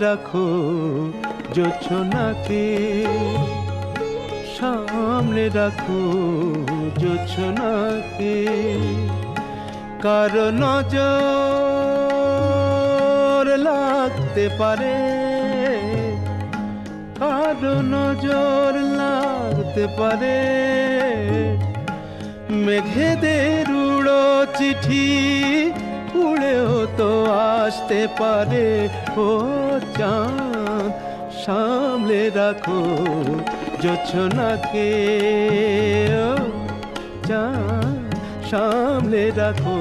রাখো জোছনাকে, সামনে রাখো জোছনাকে। কারো নজর লাগতে পারে, কারো নজর লাগতে পারে। মেঘেদের উড়ো চিঠি উড়েও তো আসতে পারে। ও চাঁদ সামলে রাখো জোছনাকে, ও চাঁদ সামলে রাখো।